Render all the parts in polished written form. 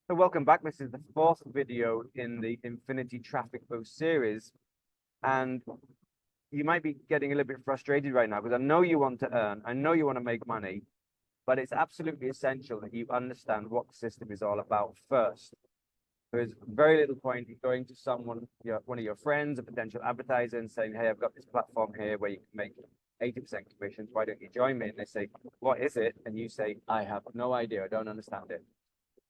So welcome back. This is the fourth video in the Infinity Traffic Boost series. And you might be getting a little bit frustrated right now because I know you want to earn, I know you want to make money, but it's absolutely essential that you understand what the system is all about first. There's very little point in going to someone, one of your friends, a potential advertiser, and saying, hey, I've got this platform here where you can make 80% commissions. Why don't you join me? And they say, what is it? And you say, I have no idea. I don't understand it.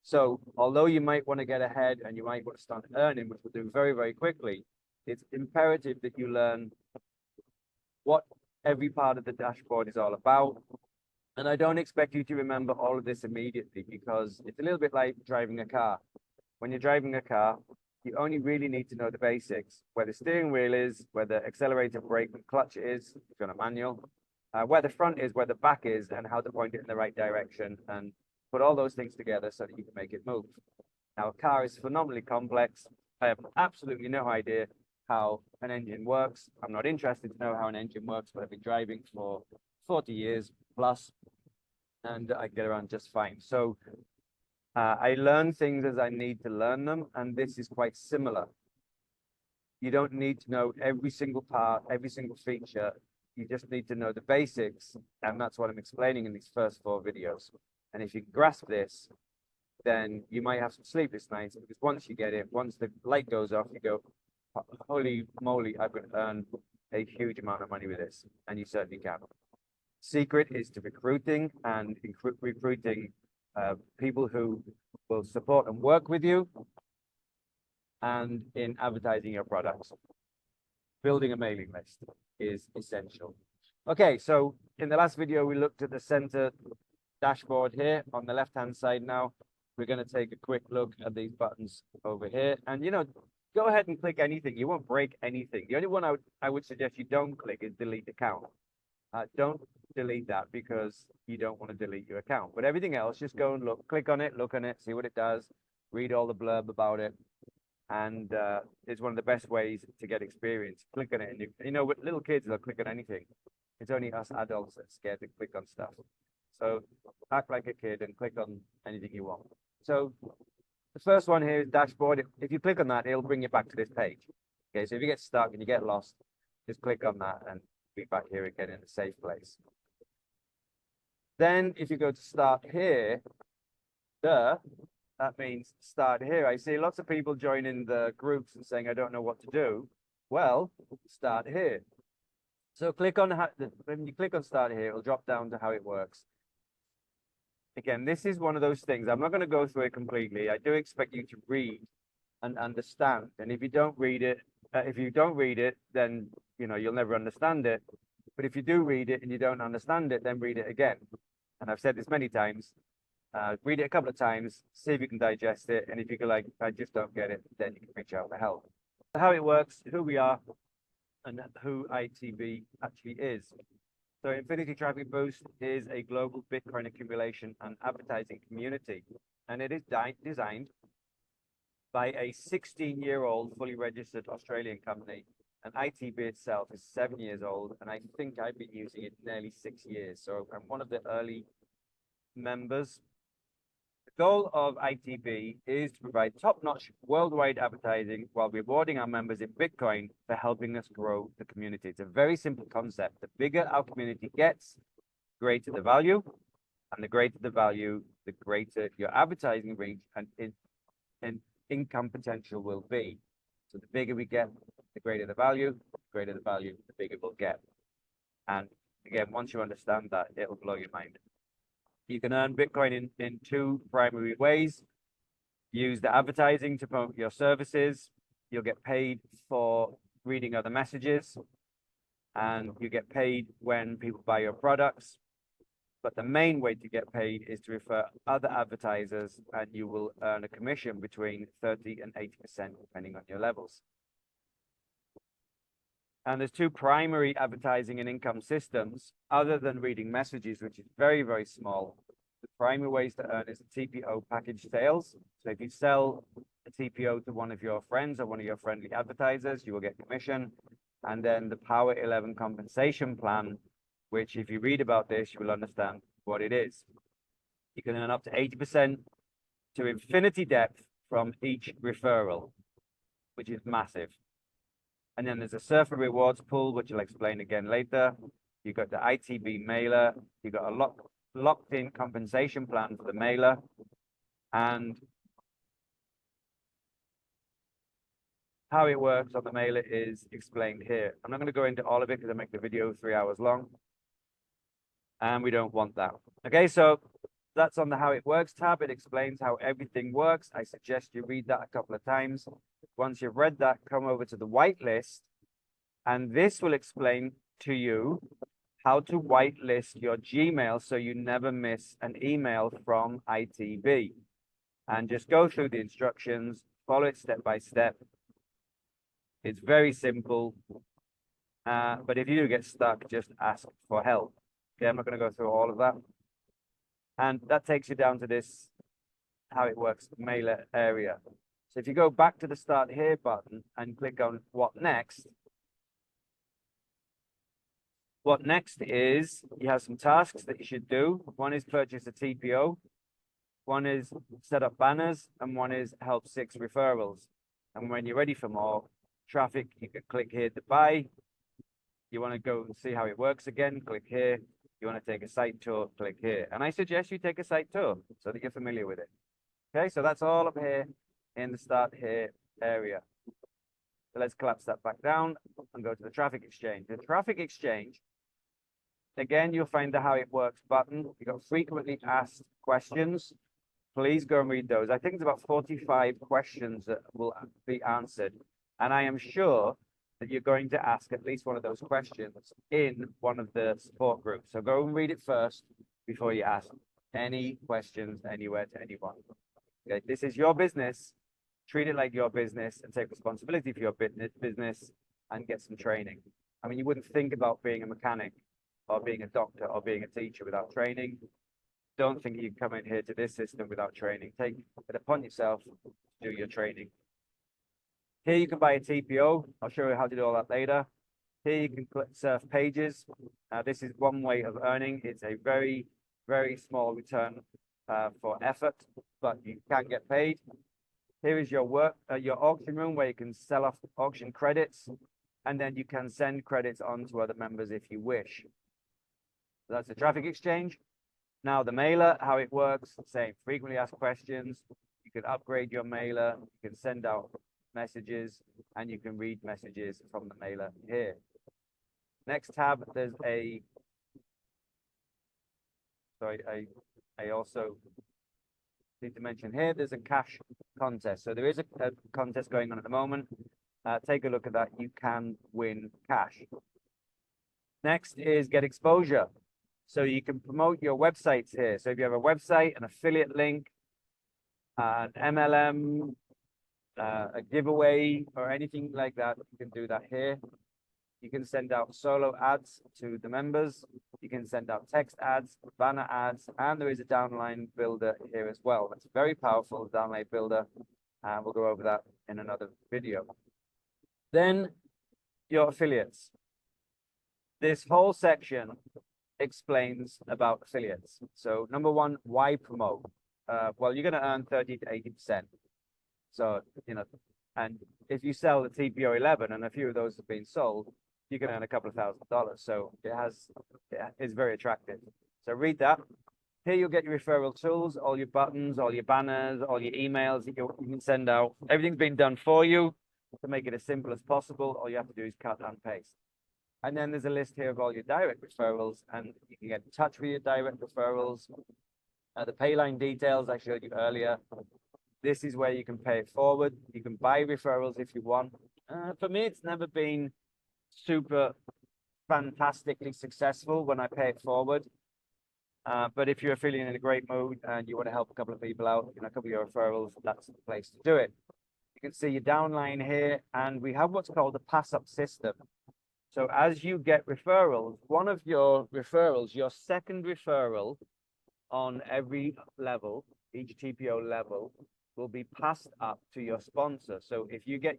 So although you might want to get ahead and you might want to start earning, which we'll do very, very quickly, it's imperative that you learn what every part of the dashboard is all about. And I don't expect you to remember all of this immediately because it's a little bit like driving a car. When you're driving a car, you only really need to know the basics, where the steering wheel is, where the accelerator, brake, and clutch is, if you're on a manual, where the front is, where the back is, and how to point it in the right direction, and put all those things together so that you can make it move. Now, a car is phenomenally complex. I have absolutely no idea how an engine works. I'm not interested to know how an engine works, but I've been driving for 40 years plus, and I get around just fine. So I learn things as I need to learn them, and this is quite similar. You don't need to know every single part, every single feature. You just need to know the basics, and that's what I'm explaining in these first 4 videos. And if you grasp this, then you might have some sleepless nights because once you get it, once the light goes off, you go, holy moly, I've going to earn a huge amount of money with this. And you certainly can. Secret is to recruiting and recruiting people who will support and work with you, and in advertising your products. Building a mailing list is essential. Okay, so in the last video, we looked at the center dashboard here on the left-hand side. Now we're going to take a quick look at these buttons over here. And, go ahead and click anything. You won't break anything. The only one I would suggest you don't click is delete account. Don't delete that because you don't want to delete your account. But everything else, just go and click on it, look on it, see what it does, read all the blurb about it. And it's one of the best ways to get experience. Click on it. And with little kids, they'll click on anything. It's only us adults that are scared to click on stuff. So act like a kid and click on anything you want. So the first one here is dashboard. If you click on that, it'll bring you back to this page. Okay, so if you get stuck and you get lost, just click on that and be back here again in a safe place. Then if you go to start here, that means start here. I see lots of people joining the groups and saying, I don't know what to do. Well, start here. So click on when you click on start here, it'll drop down to how it works. Again, this is one of those things. I'm not going to go through it completely. I do expect you to read and understand. And if you don't read it, then you'll never understand it. But if you do read it and you don't understand it, then read it again. And I've said this many times. Read it a couple of times, see if you can digest it. And if you go like, I just don't get it, then you can reach out for help. How it works, who we are, and who ITB actually is. So Infinity Traffic Boost is a global Bitcoin accumulation and advertising community, and it is designed by a 16-year-old fully registered Australian company. And ITB itself is 7 years old, and I think I've been using it nearly 6 years. So I'm one of the early members. The goal of ITB is to provide top-notch worldwide advertising while rewarding our members in Bitcoin for helping us grow the community. It's a very simple concept. The bigger our community gets, the greater the value, and the greater the value, the greater your advertising reach and income potential will be. So the bigger we get, the greater the value, the bigger we'll get. And again, once you understand that, it'll blow your mind. You can earn Bitcoin in 2 primary ways. Use the advertising to promote your services. You'll get paid for reading other messages, and you get paid when people buy your products. But the main way to get paid is to refer other advertisers, and you will earn a commission between 30 and 80% depending on your levels. And there's 2 primary advertising and income systems other than reading messages, which is very, very small. The primary ways to earn is the TPO package sales. So if you sell a TPO to one of your friends or one of your friendly advertisers, you will get commission. And then the Power 11 compensation plan, which if you read about this, you will understand what it is. You can earn up to 80% to infinity depth from each referral, which is massive. And then there's a surfer rewards pool, which I'll explain again later. You've got the ITB mailer. You've got a locked in compensation plan for the mailer. And how it works on the mailer is explained here. I'm not going to go into all of it because I make the video 3 hours long. And we don't want that. Okay, so that's on the how it works tab. It explains how everything works. I suggest you read that a couple of times. Once you've read that, come over to the whitelist. And this will explain to you how to whitelist your Gmail so you never miss an email from ITB. And just go through the instructions, follow it step by step. It's very simple. But if you do get stuck, just ask for help. Okay, I'm not going to go through all of that. And that takes you down to this, how it works, mailer area. So if you go back to the Start Here button and click on What Next, what next is, you have some tasks that you should do. One is purchase a TPO, one is set up banners, and one is help 6 referrals. And when you're ready for more traffic, you can click here to buy. You want to go and see how it works again, click here. You want to take a site tour, click here. And I suggest you take a site tour so that you're familiar with it. Okay, so that's all up here in the Start Here area. So let's collapse that back down and go to the traffic exchange. The traffic exchange, again, you'll find the how it works button. You've got frequently asked questions. Please go and read those. I think it's about 45 questions that will be answered. And I am sure that you're going to ask at least one of those questions in one of the support groups. So go and read it first before you ask any questions anywhere to anyone. Okay, this is your business. Treat it like your business and take responsibility for your business and get some training. I mean, you wouldn't think about being a mechanic or being a doctor or being a teacher without training. Don't think you can come in here to this system without training. Take it upon yourself to do your training. Here you can buy a TPO. I'll show you how to do all that later. Here you can surf pages. This is one way of earning. It's a very, very small return for effort, but you can get paid. Here is your auction room where you can sell off auction credits, and then you can send credits on to other members if you wish. That's the traffic exchange. Now the mailer, how it works, same, frequently asked questions. You can upgrade your mailer, you can send out messages, and you can read messages from the mailer here. Next tab, there's a, sorry, I also need to mention here, there's a cash contest. So there is a contest going on at the moment. Take a look at that. You can win cash. Next is get exposure. So you can promote your websites here. So if you have a website, an affiliate link, an MLM, a giveaway, or anything like that, you can do that here. You can send out solo ads to the members. You can send out text ads, banner ads, and there is a downline builder here as well. That's very powerful, downline builder. And we'll go over that in another video. Then your affiliates. This whole section explains about affiliates. So number one, why promote? Well, you're going to earn 30 to 80%. So, you know, and if you sell the TPO 11 and a few of those have been sold, you can earn a couple of $1,000s. So it's very attractive. So read that. Here you'll get your referral tools, all your buttons, all your banners, all your emails that you can send out. Everything's been done for you to make it as simple as possible. All you have to do is cut and paste. And then there's a list here of all your direct referrals, and you can get in touch with your direct referrals. The pay line details I showed you earlier. This is where you can pay it forward. You can buy referrals if you want. For me, it's never been super fantastically successful when I pay it forward. But if you're feeling in a great mood and you want to help a couple of people out, you know, a couple of your referrals, that's the place to do it. You can see your downline here, and we have what's called a pass-up system. So as you get referrals, one of your referrals, your second referral on every level, each TPO level, will be passed up to your sponsor. So if you get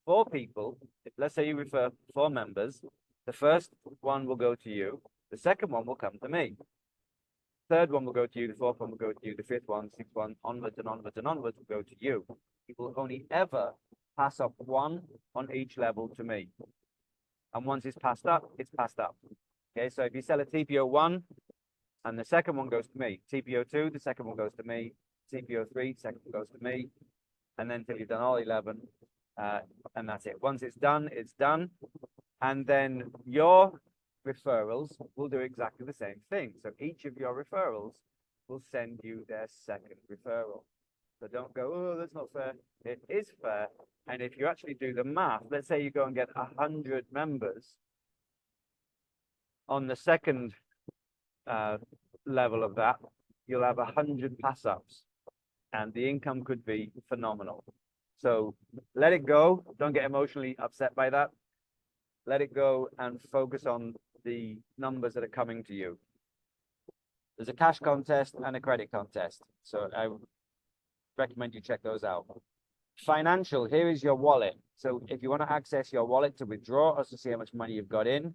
4 people, let's say you refer 4 members, the first one will go to you, the second one will come to me. third one will go to you, the fourth one will go to you, the fifth one, sixth one, onwards and onwards and onwards will go to you. You will only ever pass up one on each level to me. And once it's passed up, it's passed up. Okay, so if you sell a TPO 1 and the second one goes to me, TPO 2, the second one goes to me, TPO 3, second one goes to me, and then till you've done all 11, and that's it. Once it's done, it's done. And then your referrals will do exactly the same thing. So each of your referrals will send you their second referral. So don't go, oh, that's not fair. It is fair. And if you actually do the math, let's say you go and get 100 members on the second level of that, you'll have 100 pass-ups and the income could be phenomenal. So let it go. Don't get emotionally upset by that. Let it go and focus on the numbers that are coming to you. There's a cash contest and a credit contest. So I recommend you check those out. Financial, here is your wallet. So if you want to access your wallet to withdraw or to see how much money you've got in,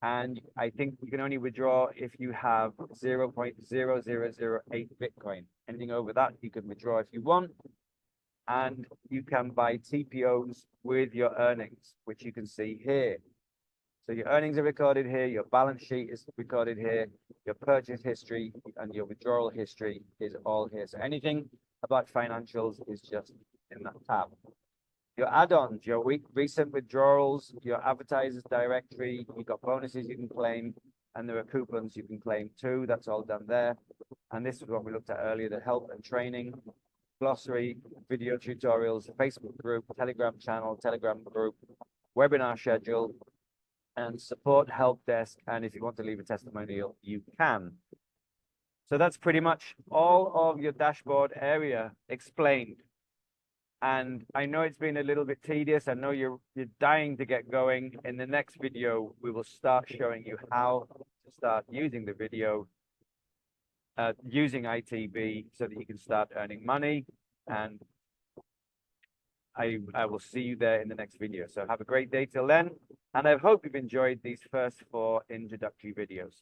and I think you can only withdraw if you have 0.0008 Bitcoin. Anything over that, you can withdraw if you want. And you can buy TPOs with your earnings, which you can see here. So your earnings are recorded here, your balance sheet is recorded here, your purchase history and your withdrawal history is all here. So anything about financials is just in that tab. Your add-ons, your recent withdrawals, your advertisers directory, you've got bonuses you can claim, and there are coupons you can claim too. That's all done there. And this is what we looked at earlier, the help and training, glossary, video tutorials, Facebook group, Telegram channel, Telegram group, webinar schedule, and support help desk. And if you want to leave a testimonial, you can. So that's pretty much all of your dashboard area explained. And I know it's been a little bit tedious. I know you're dying to get going. In the next video, we will start showing you how to start using the video, using ITB so that you can start earning money. And I will see you there in the next video. So have a great day till then. And I hope you've enjoyed these first 4 introductory videos.